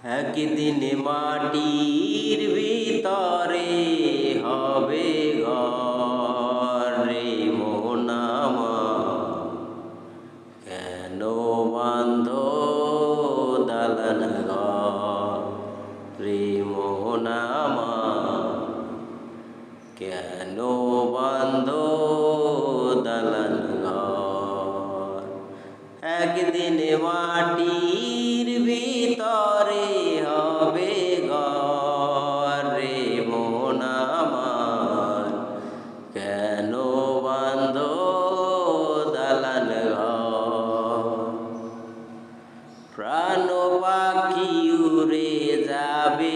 একদিন মাটির ভিতরে হবে ঘর রে মন আমার, কেন বাঁধ দালান ঘর রে মন আমার, কেন বাঁধ দালান ঘর। একদিন মাটির ভিতরে হবে ঘর রে মন আমার, কেন বাঁধ দালান ঘর। প্রাণ পাখি উড়ে যাবে